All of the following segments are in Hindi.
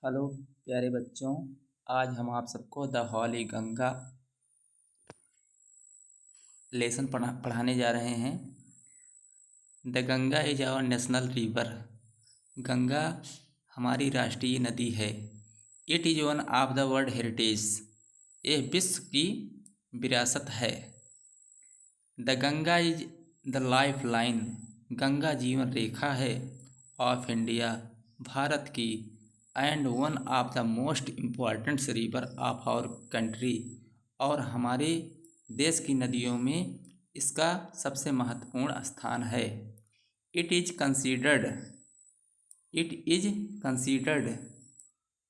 हेलो प्यारे बच्चों। आज हम आप सबको द हॉली गंगा लेसन पढ़ाने जा रहे हैं। The Ganga is our national river. Ganga हमारी राष्ट्रीय नदी है। It is one of the world heritage. ये विश्व की विरासत है। The Ganga is the lifeline. Ganga जीवन रेखा है ऑफ इंडिया, भारत की, and one of the most important river of our country. और हमारे देश की नदियों में इसका सबसे महत्वपूर्ण स्थान है। It is considered it is considered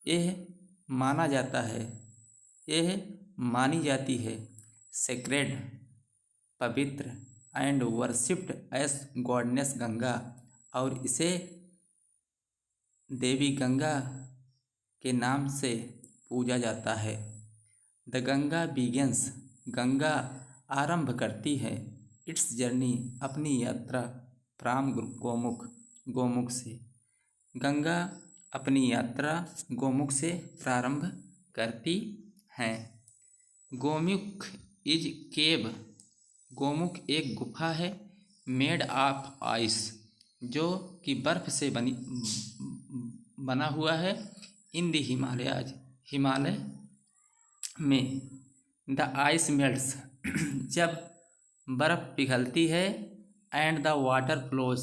यह माना जाता है, यह मानी जाती है, सेक्रेड, पवित्र, and worshipped as goddess Ganga, और इसे देवी गंगा के नाम से पूजा जाता है। The Ganga begins. गंगा आरंभ करती है इट्स जर्नी, अपनी यात्रा, फ्रॉम गोमुख से। गंगा अपनी यात्रा गोमुख से प्रारंभ करती हैं। गोमुख इज केव। गोमुख एक गुफा है, मेड ऑफ आइस, जो कि बर्फ से बना हुआ है, इन द हिमालयाज, हिमालय में। The ice melts. जब बर्फ पिघलती है, एंड द वाटर फ्लोज,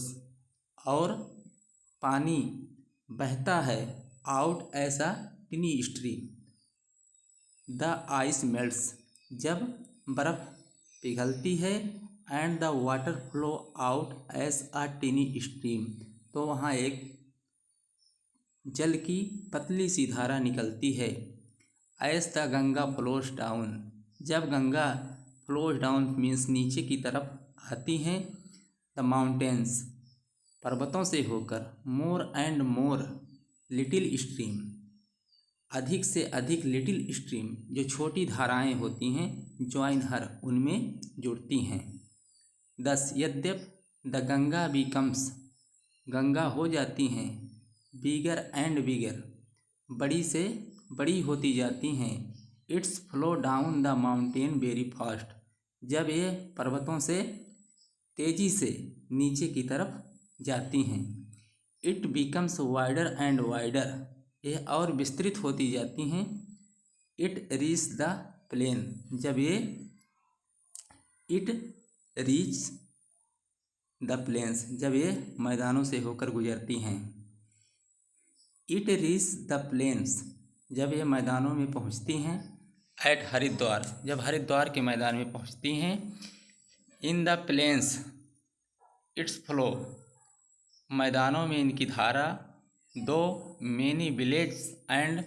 और पानी बहता है, आउट ऐसा tiny stream. The ice melts. जब बर्फ पिघलती है, and the water flow out as a tiny stream, तो वहाँ एक जल की पतली सी धारा निकलती है। As the Ganga flows down. जब गंगा फ्लोज डाउन मीन्स नीचे की तरफ आती हैं, द माउंटेन्स, पर्वतों से होकर, more and more little stream, अधिक से अधिक लिटिल स्ट्रीम, जो छोटी धाराएं होती हैं, ज्वाइन हर, उनमें जुड़ती हैं। दस, यद्यप द गंगा बिकम्स, गंगा हो जाती हैं, बिगर एंड बिगर, बड़ी से बड़ी होती जाती हैं, it's flow down the mountain very fast, जब ये पर्वतों से तेजी से नीचे की तरफ जाती हैं। It becomes wider and wider, ये और विस्तृत होती जाती हैं। इट रीच द प्लेन, जब ये इट रीच द प्लेन्स, जब ये मैदानों से होकर गुजरती हैं। इट रीच द प्लेन्स, जब ये मैदानों में पहुंचती हैं। एट हरिद्वार, जब हरिद्वार के मैदान में पहुंचती हैं। In the plains its flow, मैदानों में इनकी धारा। To many village and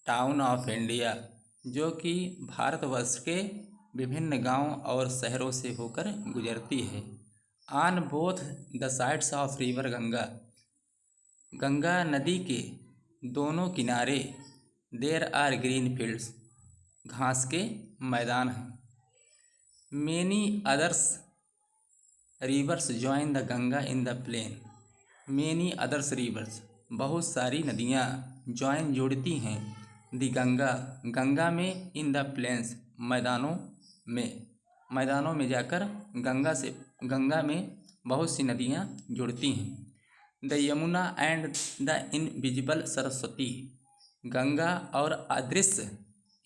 town of India, जो कि भारतवर्ष के विभिन्न गांव और शहरों से होकर गुजरती है। On both the sides of river Ganga, Ganga नदी के दोनों किनारे, देर आर ग्रीन फील्ड्स, घास के मैदान हैं। Many others rivers join the Ganga in the plain. Many others rivers, बहुत सारी नदियाँ, ज्वाइन जोड़ती हैं, द गंगा, गंगा में, इन द प्लेन्स, मैदानों में जाकर गंगा में बहुत सी नदियाँ जुड़ती हैं। The Yamuna and the invisible Saraswati, Ganga और अदृश्य,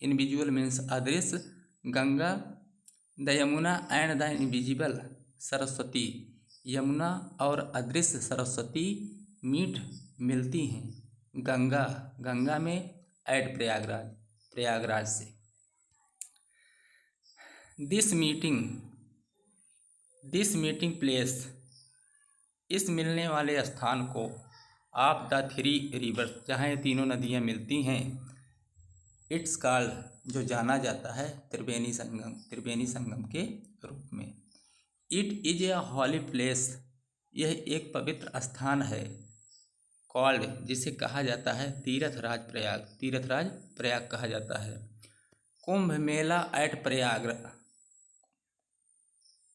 इनविजिबल मीन्स अदृश्य, Ganga, the Yamuna and the invisible Saraswati, Yamuna और अदृश्य सरस्वती मिलती हैं गंगा में, एट प्रयागराज, प्रयागराज से। दिस मीटिंग प्लेस, इस मिलने वाले स्थान को, ऑफ द थ्री रिवर्स, जहाँ ये तीनों नदियाँ मिलती हैं, इट्स कॉल्ड, जो जाना जाता है त्रिवेणी संगम के रूप में। It is a holy place, यह एक पवित्र स्थान है। कॉल्ड, जिसे कहा जाता है तीर्थराज प्रयाग कहा जाता है। कुंभ मेला एट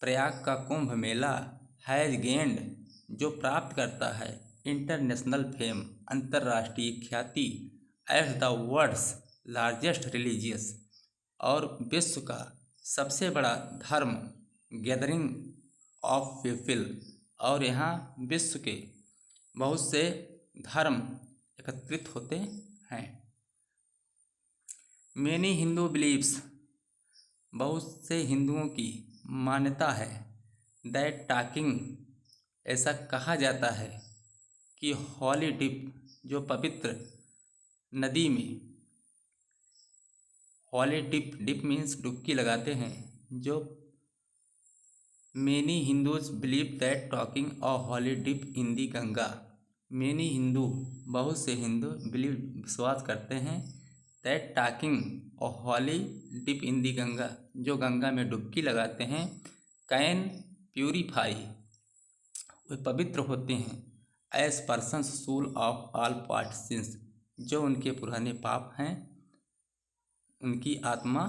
प्रयाग का कुंभ मेला हैज गेंड, जो प्राप्त करता है इंटरनेशनल फेम, अंतर्राष्ट्रीय ख्याति, as the world's largest religious, और विश्व का सबसे बड़ा धर्म गैदरिंग ऑफ पीपल, और यहाँ विश्व के बहुत से धर्म एकत्रित होते हैं। मेनी हिंदू बिलीव्स, बहुत से हिंदुओं की मान्यता है, दैट टॉकिंग, ऐसा कहा जाता है कि हॉली डिप, जो पवित्र नदी में, हॉली डिप, डिप मीन्स डुबकी लगाते हैं, जो many Hindus believe that talking a holy dip in the Ganga, many Hindu, बहुत से हिंदू बिलीव, विश्वास करते हैं, that talking a holy dip in the Ganga, जो गंगा में डुबकी लगाते हैं, कैन प्यूरिफाई, वे पवित्र होते हैं, as persons soul of all past sins, जो उनके पुराने पाप हैं उनकी आत्मा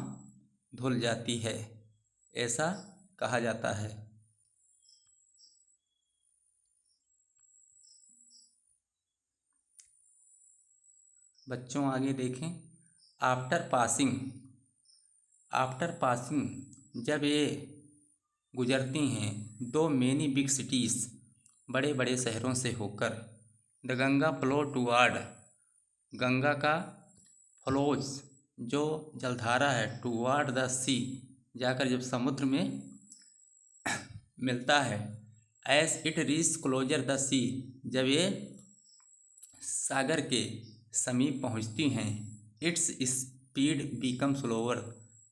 धुल जाती है, ऐसा कहा जाता है। बच्चों आगे देखें। आफ्टर पासिंग, आफ्टर पासिंग, जब ये गुजरती हैं दो मेनी बिग सिटीज़, बड़े बड़े शहरों से होकर, the Ganga flow toward, Ganga का फ्लोज, जो जलधारा है, टूवर्ड द सी, जाकर जब समुद्र में मिलता है, as it reach closer the sea, जब ये सागर के समीप पहुंचती हैं, इट्स स्पीड बिकम स्लोअर,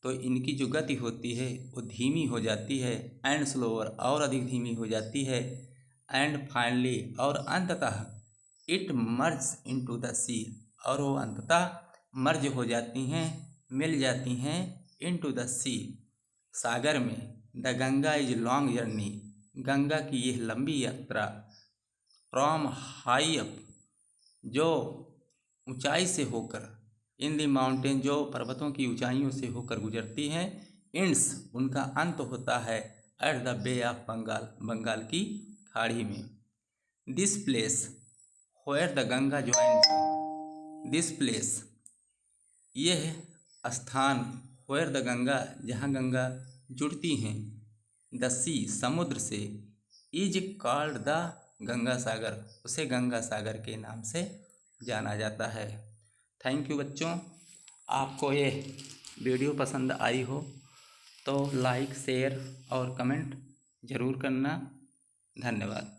तो इनकी जो गति होती है वो धीमी हो जाती है, एंड स्लोअर, और अधिक धीमी हो जाती है, एंड फाइनली, और अंततः, इट मर्ज इनटू द सी, और वो अंततः मर्ज हो जाती हैं, मिल जाती हैं, इनटू द सी, सागर में। The Ganga is long journey, Ganga की यह लंबी यात्रा, फ्रॉम हाई अप, जो ऊंचाई से होकर, इन दी माउंटेन, जो पर्वतों की ऊंचाइयों से होकर गुजरती हैं, इंड्स, उनका अंत होता है, at the Bay of Bengal, Bengal की खाड़ी में। This place where the Ganga joins, this place, यह स्थान, वेयर द गंगा, जहाँ गंगा जुड़ती हैं, द सी, समुद्र से, is called the Ganga Sagar, उसे गंगा सागर के नाम से जाना जाता है। थैंक यू बच्चों। आपको ये वीडियो पसंद आई हो तो लाइक, शेयर और कमेंट ज़रूर करना। धन्यवाद।